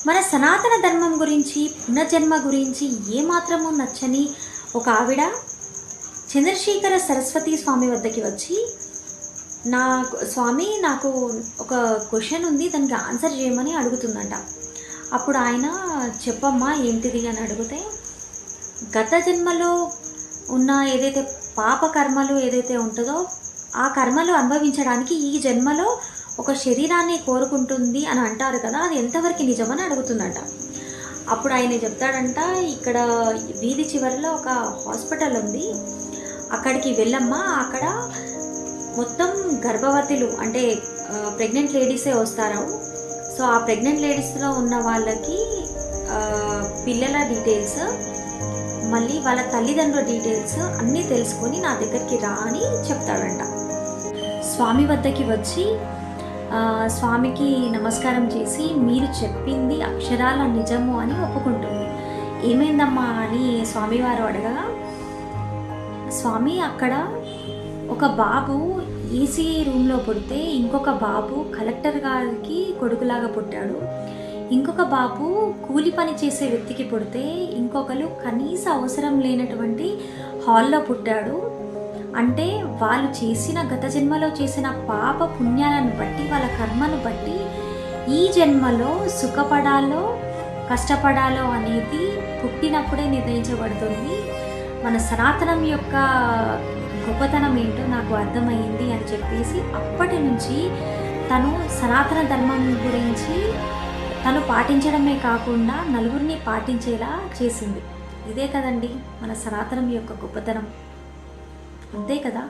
మన సనాతన ధర్మం గురించి, పునర్జన్మ గురించి ఏమాత్రము నచ్చని ఒక ఆవిడ చంద్రశేఖర సరస్వతి స్వామి వద్దకి వచ్చి, నాకు ఒక క్వశ్చన్ ఉంది, దానికి ఆన్సర్ చేయమని అడుగుతుందంట. అప్పుడు ఆయన చెప్పమ్మా ఏంటిది అని అడిగితే, గత జన్మలో ఉన్న ఏదైతే పాప కర్మలు ఏదైతే ఉంటుందో ఆ కర్మలు అనుభవించడానికి ఈ జన్మలో ఒక శరీరాన్ని కోరుకుంటుంది అని అంటారు కదా, అది ఎంతవరకు నిజమని అడుగుతుందంట. అప్పుడు ఆయన చెప్తాడంట, ఇక్కడ వీధి చివరిలో ఒక హాస్పిటల్ ఉంది, అక్కడికి వెళ్ళమ్మా, అక్కడ మొత్తం గర్భవతులు అంటే ప్రెగ్నెంట్ లేడీసే వస్తారు. సో ఆ ప్రెగ్నెంట్ లేడీస్లో ఉన్న వాళ్ళకి పిల్లల డీటెయిల్స్, మళ్ళీ వాళ్ళ తల్లిదండ్రుల డీటెయిల్స్ అన్నీ తెలుసుకొని నా దగ్గరికి రా అని చెప్తాడంట. స్వామి వద్దకి వచ్చి స్వామికి నమస్కారం చేసి, మీరు చెప్పింది అక్షరాల నిజము అని ఒప్పుకుంటుంది. ఏమైందమ్మా అని స్వామివారు అడగగా, స్వామి అక్కడ ఒక బాబు ఏసీ రూమ్లో పుడితే ఇంకొక బాబు కలెక్టర్ గారికి కొడుకులాగా పుట్టాడు, ఇంకొక బాబు కూలి పని చేసే వ్యక్తికి పుడితే ఇంకొకరు కనీస అవసరం లేనటువంటి హాల్లో పుట్టాడు. అంటే వాళ్ళు చేసిన గత జన్మలో చేసిన పాప పుణ్యాలను బట్టి, వాళ్ళ కర్మను బట్టి ఈ జన్మలో సుఖపడాలో కష్టపడాలో అనేది పుట్టినప్పుడే నిర్ణయించబడుతుంది. మన సనాతనం యొక్క గొప్పతనం ఏంటో నాకు అర్థమైంది అని చెప్పేసి, అప్పటి నుంచి తను సనాతన ధర్మం గురించి తను పాటించడమే కాకుండా నలుగురిని పాటించేలా చేసింది. ఇదే కదండి మన సనాతనం యొక్క గొప్పతనం, అంతే కదా.